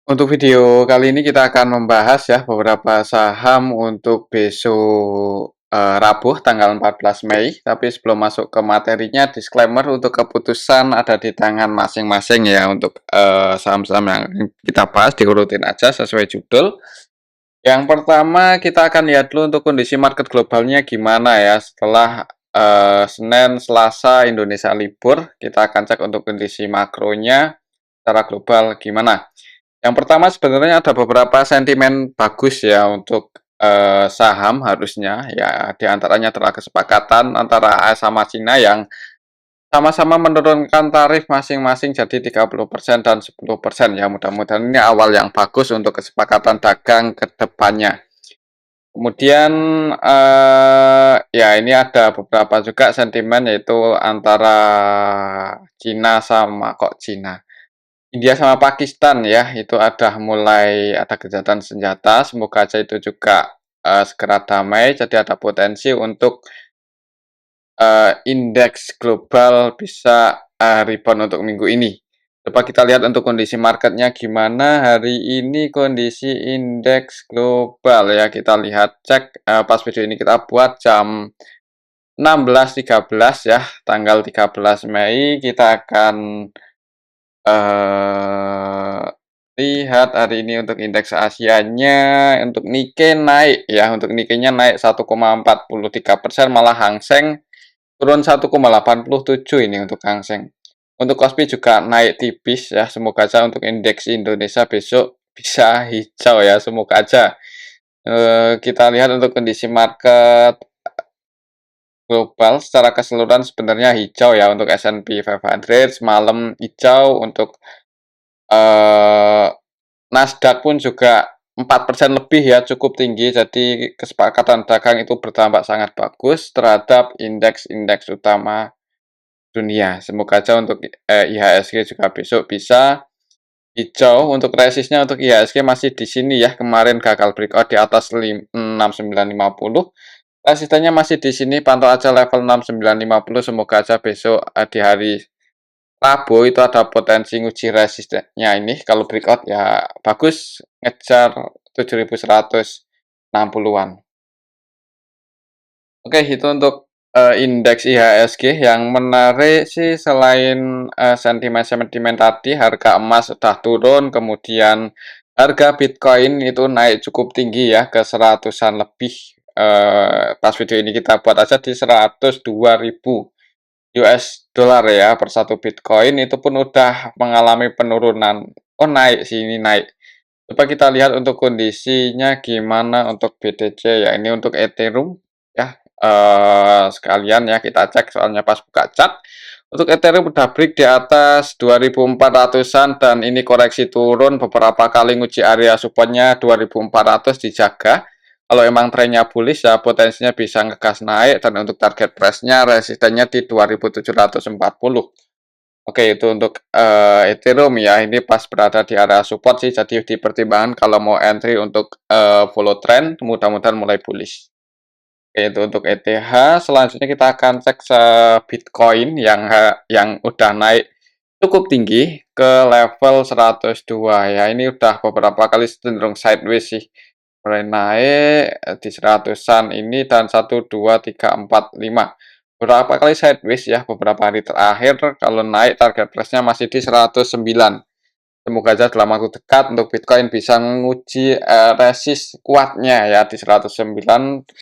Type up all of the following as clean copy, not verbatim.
Untuk video kali ini kita akan membahas ya beberapa saham untuk besok Rabu tanggal 14 Mei. Tapi sebelum masuk ke materinya, disclaimer untuk keputusan ada di tangan masing-masing ya untuk saham-saham yang kita bahas diurutin aja sesuai judul. Yang pertama kita akan lihat dulu untuk kondisi market globalnya gimana ya setelah Senin, Selasa Indonesia libur. Kita akan cek untuk kondisi makronya secara global gimana. Yang pertama sebenarnya ada beberapa sentimen bagus ya untuk saham harusnya ya diantaranya adalah kesepakatan antara AS sama Cina yang sama-sama menurunkan tarif masing-masing jadi 30% dan 10% ya mudah-mudahan ini awal yang bagus untuk kesepakatan dagang ke depannya. Kemudian ya ini ada beberapa juga sentimen yaitu antara Cina sama Cina. India sama Pakistan ya, itu mulai ada gencatan senjata, semoga aja itu juga segera damai, jadi ada potensi untuk indeks global bisa rebound untuk minggu ini. Coba kita lihat untuk kondisi marketnya gimana hari ini kondisi indeks global ya, kita lihat cek pas video ini kita buat jam 16.13 ya, tanggal 13 Mei kita akan lihat hari ini untuk indeks Asianya, untuk Nikkei naik ya, untuk Nikkei-nya naik 1,43%, malah Hang Seng turun 1,87 ini untuk Hang Seng. Untuk Kospi juga naik tipis ya, semoga aja untuk indeks Indonesia besok bisa hijau ya, semoga aja. Kita lihat untuk kondisi market global secara keseluruhan sebenarnya hijau ya untuk S&P 500 semalam hijau untuk Nasdaq pun juga 4% lebih ya, cukup tinggi. Jadi kesepakatan dagang itu berdampak sangat bagus terhadap indeks-indeks utama dunia. Semoga aja untuk IHSG juga besok bisa hijau. Untuk resistnya untuk IHSG masih di sini ya. Kemarin gagal breakout di atas 6950. Resistennya masih di sini, pantau aja level 6950. Semoga aja besok di hari Rabu itu ada potensi nguji resistennya ini. Kalau breakout ya bagus ngejar 7160-an. Oke, itu untuk indeks IHSG. Yang menarik sih selain sentimen-sentimen tadi, harga emas sudah turun, kemudian harga Bitcoin itu naik cukup tinggi ya ke 100-an lebih. Pas video ini kita buat aja di 102.000 US dollar ya per satu Bitcoin, itu pun udah mengalami penurunan. Oh naik sih, ini naik. Coba kita lihat untuk kondisinya gimana untuk BTC ya. Ini untuk Ethereum ya. Sekalian ya kita cek soalnya pas buka chart. Untuk Ethereum udah break di atas 2400-an dan ini koreksi turun beberapa kali nguji area supportnya 2400 dijaga. Kalau emang trennya bullish ya potensinya bisa ngegas naik, dan untuk target price-nya resistennya di 2740. Oke, itu untuk Ethereum ya. Ini pas berada di area support sih, jadi dipertimbangkan kalau mau entry untuk follow trend, mudah-mudahan mulai bullish. Oke, itu untuk ETH. Selanjutnya kita akan cek Bitcoin yang udah naik cukup tinggi ke level 102 ya. Ini udah beberapa kali cenderung sideways sih. Mulai naik di 100-an ini dan 1 2 3 4 5. Beberapa kali sideways ya beberapa hari terakhir, kalau naik target price-nya masih di 109. Semoga aja dalam waktu dekat untuk Bitcoin bisa menguji resist kuatnya ya di 109.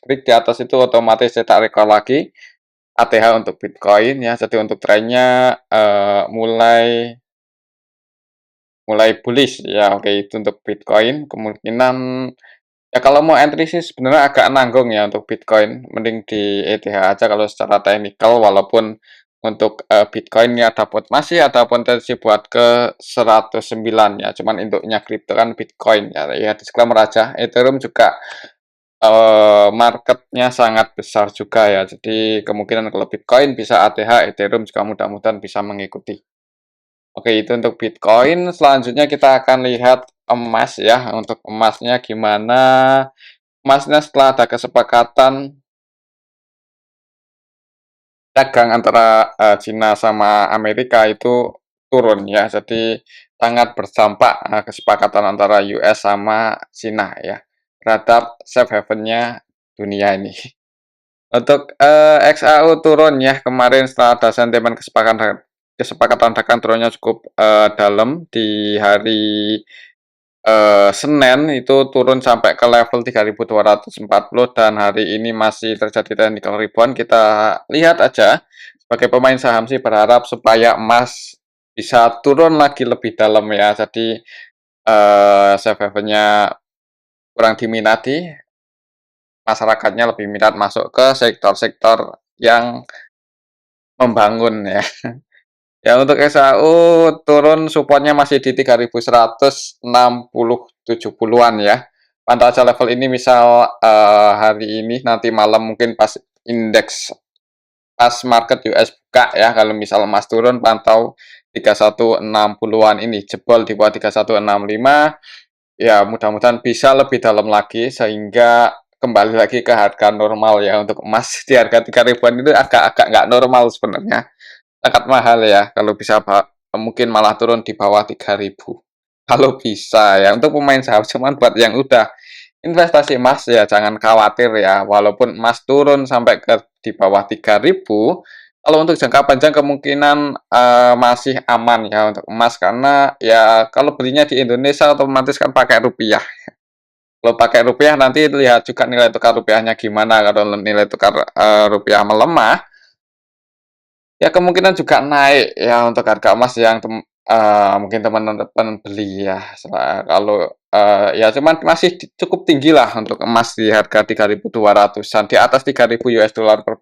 Break di atas itu otomatis cetak rekor lagi ATH untuk Bitcoin ya. Jadi untuk trennya mulai bullish ya. Oke, itu untuk Bitcoin. Kemungkinan ya kalau mau entry sih sebenarnya agak nanggung ya untuk Bitcoin. Mending di ETH aja kalau secara teknikal, walaupun untuk Bitcoin ya masih ada potensi buat ke 109 ya. Cuman induknya kripto kan Bitcoin ya. Ya disclaimer aja. Ethereum juga marketnya sangat besar juga ya. Jadi kemungkinan kalau Bitcoin bisa ATH, Ethereum juga mudah-mudahan bisa mengikuti. Oke, itu untuk Bitcoin. Selanjutnya kita akan lihat emas ya. Untuk emasnya gimana? Emasnya setelah ada kesepakatan dagang antara Cina sama Amerika itu turun ya. Jadi sangat berdampak, kesepakatan antara US sama Cina ya, terhadap safe haven-nya dunia ini. Untuk, XAU turun ya kemarin setelah ada sentimen kesepakatan kesepakatan dagang turunnya cukup, dalam di hari, Senin itu turun sampai ke level 3.240 dan hari ini masih terjadi technical rebound. Kita lihat aja, sebagai pemain saham sih berharap supaya emas bisa turun lagi lebih dalam ya. Jadi, safe haven-nya kurang diminati, masyarakatnya lebih minat masuk ke sektor-sektor yang membangun ya. Ya untuk SAU turun supportnya masih di 3.160-70-an ya. Pantau aja level ini misal hari ini nanti malam mungkin pas indeks pas market US buka ya, kalau misal emas turun pantau 3160-an ini jebol di bawah 3165 ya, mudah-mudahan bisa lebih dalam lagi sehingga kembali lagi ke harga normal ya. Untuk emas di harga 3.000-an itu agak-agak nggak normal sebenarnya, sangat mahal ya. Kalau bisa mungkin malah turun di bawah 3.000 kalau bisa ya. Untuk pemain saham, cuman buat yang udah investasi emas ya jangan khawatir ya, walaupun emas turun sampai ke di bawah 3.000, kalau untuk jangka panjang kemungkinan masih aman ya untuk emas, karena ya kalau belinya di Indonesia otomatis kan pakai rupiah. Kalau pakai rupiah nanti lihat juga nilai tukar rupiahnya gimana. Kalau nilai tukar rupiah melemah, ya kemungkinan juga naik ya untuk harga emas yang mungkin teman-teman beli ya. Kalau ya cuman masih cukup tinggi lah untuk emas di harga 3.200-an, di atas 3.000 US dollar per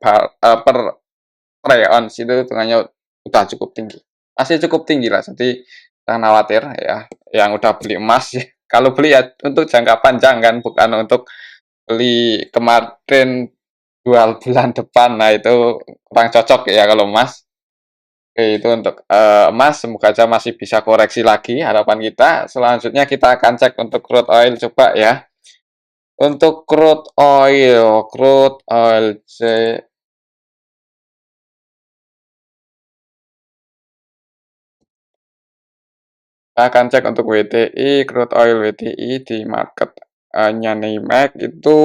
troy ounce itu hitungannya udah cukup tinggi. Masih cukup tinggi lah, jadi jangan khawatir ya yang udah beli emas ya. Kalau beli ya untuk jangka panjang kan, bukan untuk beli kemarin jual bulan depan. Nah itu kurang cocok ya kalau emas. Oke, itu untuk emas, semoga aja masih bisa koreksi lagi harapan kita. Selanjutnya kita akan cek untuk crude oil coba ya. Untuk crude oil kita akan cek untuk WTI, crude oil WTI di market nya NYMEX itu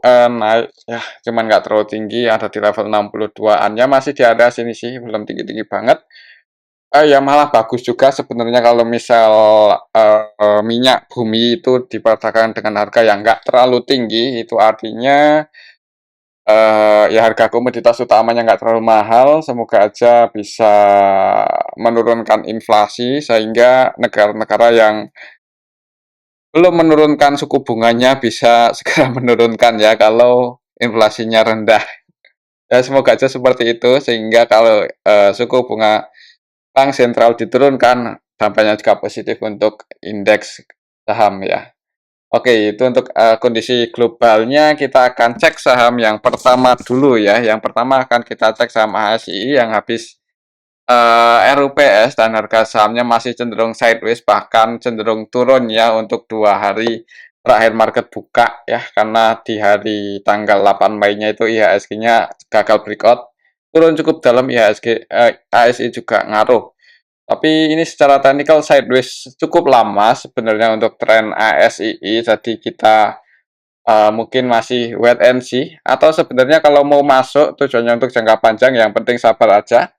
naik ya, cuman nggak terlalu tinggi, ada di level 62-an ya, masih di area sini sih, belum tinggi-tinggi banget. Ya malah bagus juga sebenarnya kalau misal minyak bumi itu diperdagangkan dengan harga yang nggak terlalu tinggi, itu artinya ya harga komoditas utamanya nggak terlalu mahal. Semoga aja bisa menurunkan inflasi sehingga negara-negara yang belum menurunkan suku bunganya bisa segera menurunkan ya kalau inflasinya rendah. Ya semoga aja seperti itu sehingga kalau suku bunga bank sentral diturunkan, dampaknya juga positif untuk indeks saham ya. Oke, itu untuk kondisi globalnya. Kita akan cek saham yang pertama dulu ya. Yang pertama akan kita cek saham ASI yang habis RUPS dan harga sahamnya masih cenderung sideways, bahkan cenderung turun ya untuk 2 hari terakhir market buka ya, karena di hari tanggal 8 Mei-nya itu IHSG-nya gagal breakout, turun cukup dalam. ASI juga ngaruh. Tapi ini secara teknikal sideways cukup lama sebenarnya untuk tren ASII, jadi kita mungkin masih wait and see, atau sebenarnya kalau mau masuk tujuannya untuk jangka panjang, yang penting sabar aja.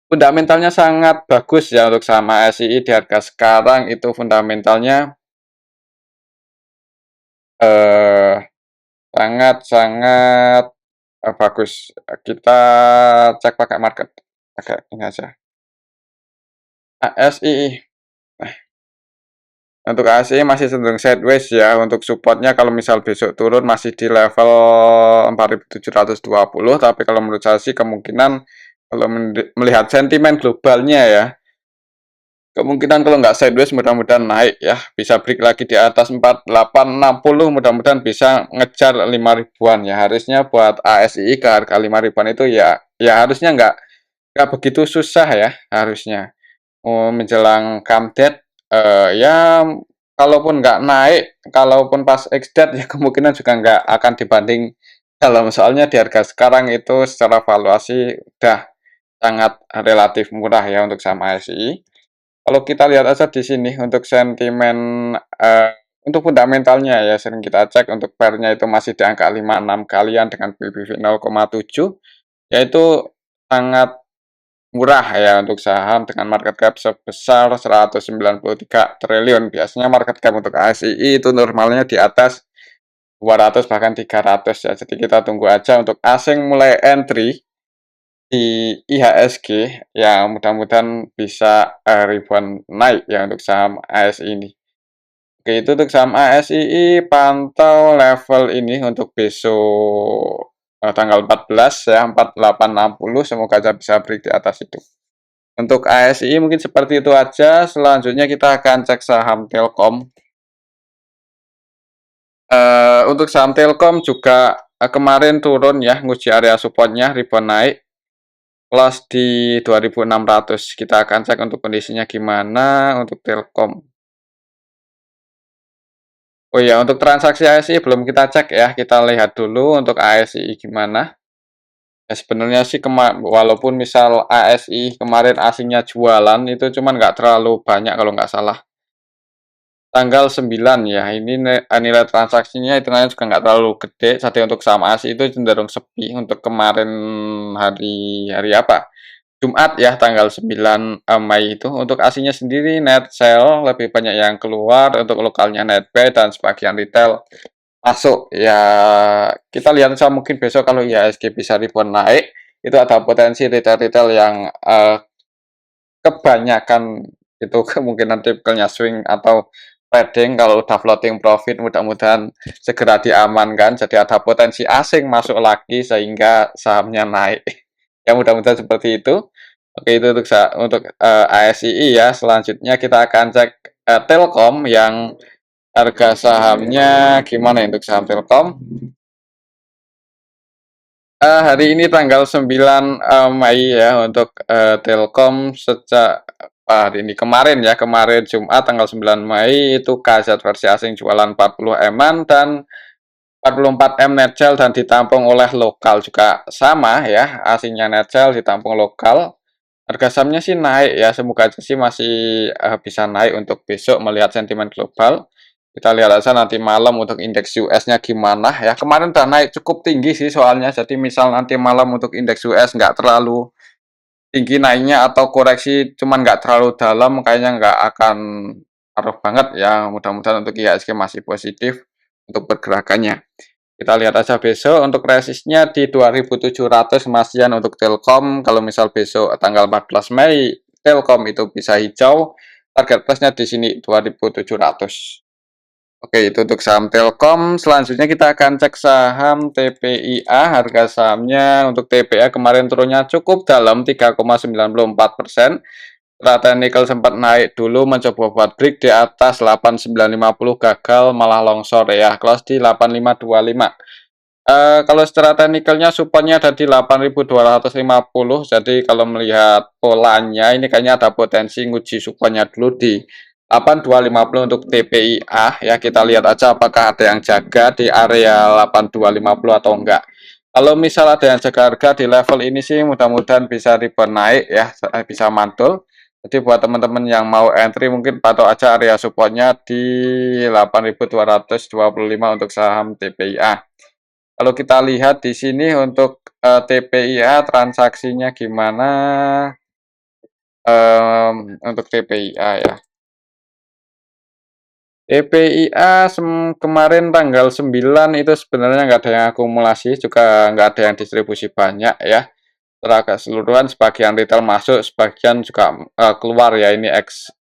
Fundamentalnya sangat bagus ya untuk saham ASII di harga sekarang, itu fundamentalnya eh, sangat-sangat bagus. Kita cek pakai market, pakai ini aja. ASII. Untuk ASI masih cenderung sideways ya. Untuk supportnya kalau misal besok turun masih di level 4.720, tapi kalau menurut saya sih kemungkinan kalau melihat sentimen globalnya ya, kemungkinan kalau nggak sideways mudah-mudahan naik ya, bisa break lagi di atas 4860, mudah-mudahan bisa ngejar 5.000-an ya. Harusnya buat ASI ke harga 5.000-an itu ya harusnya nggak begitu susah ya harusnya. Menjelang come date, ya kalaupun nggak naik, kalaupun pas ex-date ya kemungkinan juga nggak akan dibanding dalam, soalnya di harga sekarang itu secara valuasi udah sangat relatif murah ya untuk saham ASI. Kalau kita lihat aja di sini untuk sentimen, eee, untuk fundamentalnya ya sering kita cek untuk pair-nya itu masih di angka 5, 6 kalian dengan PBV 0,7, yaitu sangat murah ya untuk saham dengan market cap sebesar 193 triliun. Biasanya market cap untuk ASII itu normalnya di atas 200 bahkan 300 ya. Jadi kita tunggu aja untuk asing mulai entry di IHSG ya mudah-mudahan bisa, rebound naik ya untuk saham ASI ini. Oke itu untuk saham ASII pantau level ini untuk besok, tanggal 14 ya 4860 semoga aja bisa break di atas itu. Untuk ASI mungkin seperti itu aja, selanjutnya kita akan cek saham Telkom. Untuk saham Telkom juga, kemarin turun ya, nguji area supportnya, rebound naik, close di 2.600. Kita akan cek untuk kondisinya gimana untuk Telkom. Oh ya, untuk transaksi ASI belum kita cek ya, kita lihat dulu untuk ASI gimana. Ya sebenarnya sih walaupun misal ASI kemarin asingnya jualan itu cuman nggak terlalu banyak kalau nggak salah. Tanggal 9 ya, ini nilai transaksinya hitungannya juga nggak terlalu gede, jadi untuk saham ASI itu cenderung sepi untuk kemarin hari apa, Jumat ya tanggal 9, Mei itu. Untuk ASInya sendiri net sell lebih banyak yang keluar, untuk lokalnya net buy dan sebagian retail masuk. Ya kita lihat saja mungkin besok kalau IHSG bisa rebound naik, itu ada potensi retail-retail yang, kebanyakan itu kemungkinan tipikalnya swing atau trading kalau udah floating profit mudah-mudahan segera diamankan jadi ada potensi asing masuk lagi sehingga sahamnya naik. Ya mudah-mudahan seperti itu. Oke itu untuk ASII ya. Selanjutnya kita akan cek Telkom yang harga sahamnya gimana ya untuk saham Telkom. Hari ini tanggal 9, Mei ya untuk, Telkom sejak hari ini kemarin ya, kemarin Jumat tanggal 9 Mei itu KZ versi asing jualan 40 M-an dan 44 M net sell dan ditampung oleh lokal juga sama ya, asingnya net sell ditampung lokal. Harga sahamnya sih naik ya, semoga aja sih masih, bisa naik untuk besok melihat sentimen global. Kita lihat aja nanti malam untuk indeks US-nya gimana ya. Kemarin udah naik cukup tinggi sih soalnya. Jadi misal nanti malam untuk indeks US nggak terlalu tinggi naiknya atau koreksi cuman nggak terlalu dalam, kayaknya nggak akan ngaruh banget ya. Mudah-mudahan untuk IHSG masih positif untuk pergerakannya. Kita lihat aja besok untuk resistnya di 2.700 Masian untuk Telkom. Kalau misal besok tanggal 14 Mei Telkom itu bisa hijau, target plusnya di sini 2.700. Oke, itu untuk saham Telkom. Selanjutnya kita akan cek saham TPIA. Harga sahamnya untuk TPIA kemarin turunnya cukup dalam 3,94%. Setelah technical sempat naik dulu mencoba buat break di atas 8950 gagal malah longsor ya. Close di 8525. Kalau secara teknikalnya supportnya ada di 8.250. Jadi kalau melihat polanya ini kayaknya ada potensi nguji supportnya dulu di 8250 untuk TPIA ya. Kita lihat aja apakah ada yang jaga di area 8250 atau enggak. Kalau misal ada yang jaga harga di level ini sih mudah-mudahan bisa rebound naik ya, bisa mantul. Jadi buat teman-teman yang mau entry mungkin patok aja area supportnya di 8.225 untuk saham TPIA. Kalau kita lihat di sini untuk, TPIA transaksinya gimana, untuk TPIA ya. TPIA kemarin tanggal 9 itu sebenarnya nggak ada yang akumulasi, juga nggak ada yang distribusi banyak ya. Secara keseluruhan sebagian retail masuk, sebagian juga, keluar ya. Ini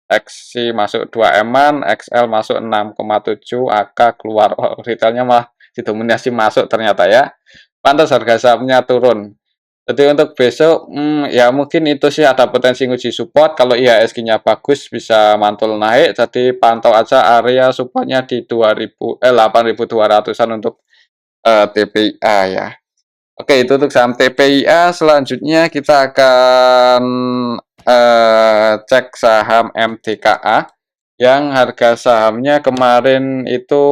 XC masuk 2 M-an, XL masuk 6,7, AK keluar. Oh, retailnya malah didominasi masuk ternyata ya. Pantas harga sahamnya turun. Jadi untuk besok, ya mungkin itu sih ada potensi nguji support. Kalau IHSG-nya bagus bisa mantul naik. Jadi pantau aja area supportnya di 8.200-an untuk TPIA ya. Oke, itu untuk saham TPIA. Selanjutnya kita akan cek saham MDKA yang harga sahamnya kemarin itu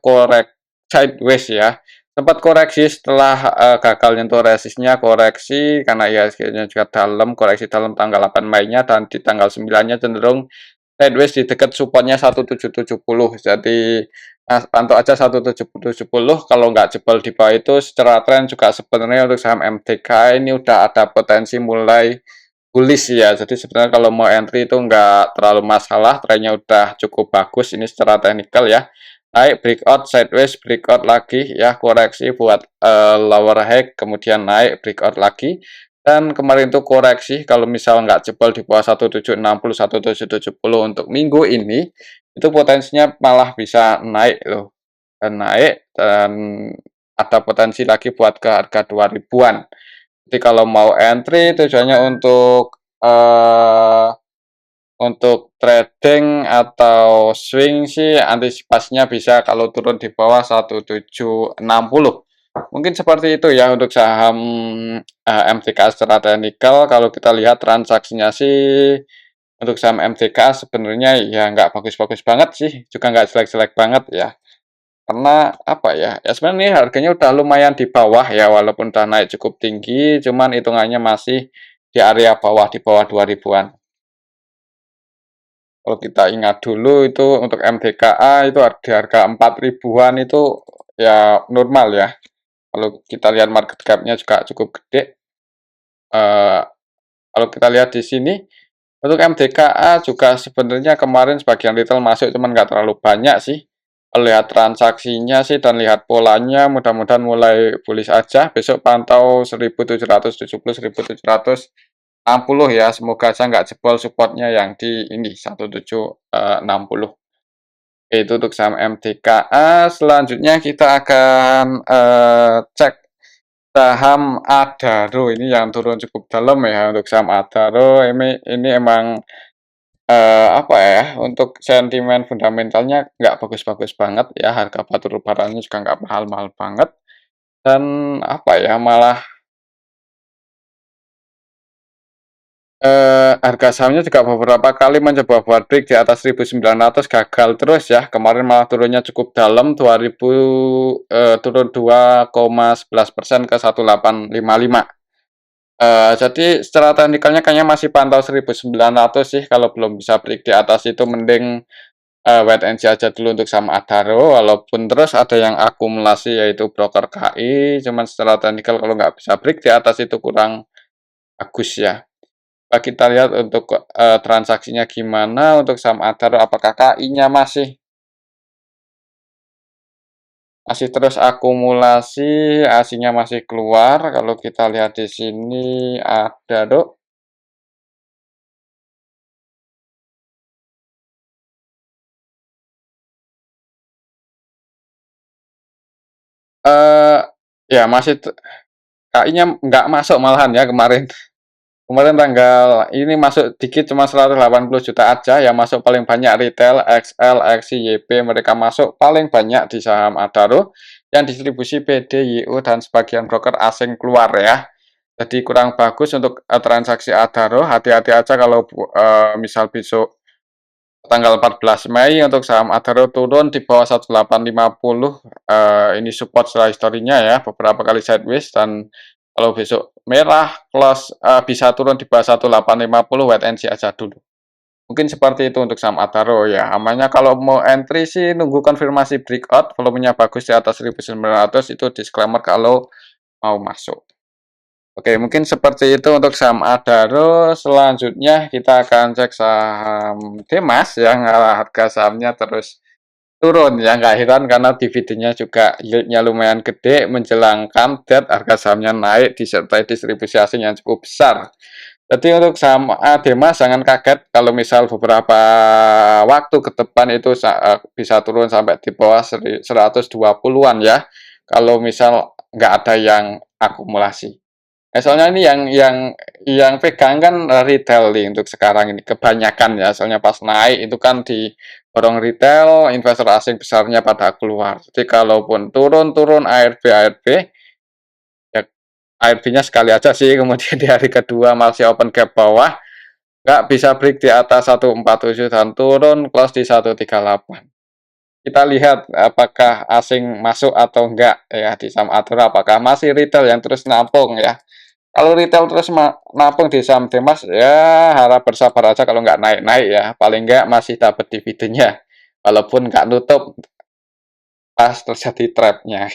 korek sideways ya. sempat koreksi setelah, gagal nyentuh resistnya, koreksi karena IHSG-nya juga dalam, koreksi dalam tanggal 8 Mei-nya dan di tanggal 9-nya cenderung sideways di dekat supportnya 1770. Jadi, pantau aja 1770, kalau nggak jebol di bawah itu secara tren juga sebenarnya untuk saham MTK ini udah ada potensi mulai bullish ya. Jadi sebenarnya kalau mau entry itu nggak terlalu masalah, trennya udah cukup bagus ini secara teknikal ya. Naik breakout sideways, breakout lagi ya, koreksi buat lower high, kemudian naik breakout lagi. Dan kemarin itu koreksi kalau misal nggak jebol di bawah 1760, 1770 untuk minggu ini, itu potensinya malah bisa naik loh. Dan naik dan ada potensi lagi buat ke harga 2000-an. Jadi kalau mau entry tujuannya untuk trading atau swing sih antisipasinya bisa kalau turun di bawah 1760. Mungkin seperti itu ya untuk saham MTK secara teknikal. Kalau kita lihat transaksinya sih untuk saham MTK sebenarnya ya nggak bagus-bagus banget sih, juga nggak jelek-jelek banget ya. Karena apa ya? Ya sebenarnya ini harganya udah lumayan di bawah ya, walaupun udah naik cukup tinggi, cuman hitungannya masih di area bawah, di bawah 2000-an. Kalau kita ingat dulu itu untuk MTKA itu di harga 4000-an itu ya normal ya. Kalau kita lihat market cap-nya juga cukup gede. Eh, Kalau kita lihat di sini untuk MDKA juga sebenarnya kemarin sebagian retail masuk cuman nggak terlalu banyak sih. Lihat transaksinya sih dan lihat polanya mudah-mudahan mulai bullish aja. Besok pantau 1770, 1760 ya. Semoga aja nggak jebol supportnya yang di ini 1760. Itu untuk saham MDKA. Selanjutnya kita akan cek saham Adaro ini yang turun cukup dalam ya untuk saham Adaro. Ini emang apa ya, untuk sentimen fundamentalnya nggak bagus-bagus banget ya, harga batu baranya juga nggak mahal-mahal banget, dan apa ya, malah harga sahamnya juga beberapa kali mencoba buat break di atas 1900 gagal terus ya. Kemarin malah turunnya cukup dalam 2000, turun 2,11% ke 1855. Jadi secara teknikalnya kayaknya masih pantau 1900 sih, kalau belum bisa break di atas itu mending wait and see aja dulu untuk saham Adaro, walaupun terus ada yang akumulasi yaitu broker KI, cuman secara teknikal kalau nggak bisa break di atas itu kurang bagus ya. Kita lihat untuk transaksinya gimana untuk saham Adaro, apakah KI-nya masih terus akumulasi, aslinya masih keluar. Kalau kita lihat di sini Adaro, eh ya masih KI-nya nggak masuk malahan ya kemarin. Kemarin tanggal ini masuk dikit cuma 180 juta aja, yang masuk paling banyak retail, XL, XI, YP, mereka masuk paling banyak di saham Adaro, yang distribusi PD, YU, dan sebagian broker asing keluar ya. Jadi kurang bagus untuk transaksi Adaro, hati-hati aja kalau misal besok tanggal 14 Mei untuk saham Adaro turun di bawah 1850, ini support setelah historinya ya, beberapa kali sideways, dan kalau besok merah close bisa turun di bawah 1850, wait and see aja dulu. Mungkin seperti itu untuk saham Adaro ya. Amannya kalau mau entry sih nunggu konfirmasi breakout, volumenya bagus di atas 1900 itu disclaimer kalau mau masuk. Oke, mungkin seperti itu untuk saham Adaro. Selanjutnya kita akan cek saham Demas yang harga sahamnya terus turun ya, nggak heran karena dividennya juga yieldnya lumayan gede, menjelang kandet harga sahamnya naik disertai distribusi asing yang cukup besar. Jadi untuk saham Demas jangan kaget kalau misal beberapa waktu ke depan itu bisa turun sampai di bawah 120-an ya, kalau misal nggak ada yang akumulasi. Soalnya ini yang pegang kan retail nih untuk sekarang ini kebanyakan ya. Soalnya pas naik itu kan di borong retail, investor asing besarnya pada keluar. Jadi kalaupun turun-turun ARB ya ARB-nya sekali aja sih. Kemudian di hari kedua masih open gap bawah, nggak bisa break di atas 147 dan turun close di 138. kita lihat apakah asing masuk atau enggak ya di saham Adura, apakah masih retail yang terus nampung ya. Kalau retail terus nampung di saham Dimas ya harap bersabar aja kalau nggak naik-naik ya, paling nggak masih dapat dividennya, walaupun nggak nutup pas terjadi trapnya.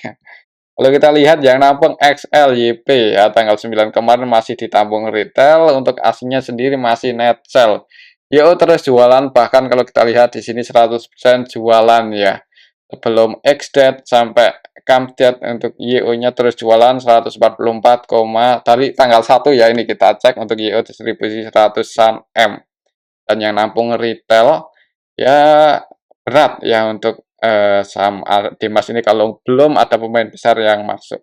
Kalau kita lihat yang nampung XLYP ya tanggal 9 kemarin masih ditampung retail, untuk aslinya sendiri masih net sell. YO terus jualan, bahkan kalau kita lihat di sini 100% jualan ya. Sebelum X-date sampai come-date untuk YO-nya terus jualan 144, dari tanggal 1 ya ini kita cek untuk YO distribusi 100-an M. Dan yang nampung retail ya berat ya untuk saham Dimas ini kalau belum ada pemain besar yang masuk.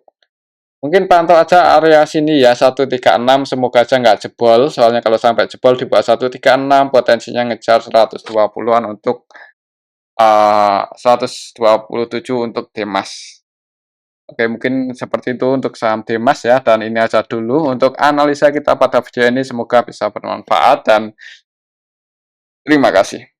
Mungkin pantau aja area sini ya 136, semoga aja nggak jebol, soalnya kalau sampai jebol di bawah 136 potensinya ngejar 120-an untuk 127 untuk Dimas. Oke, mungkin seperti itu untuk saham Dimas ya, dan ini aja dulu untuk analisa kita pada video ini, semoga bisa bermanfaat dan terima kasih.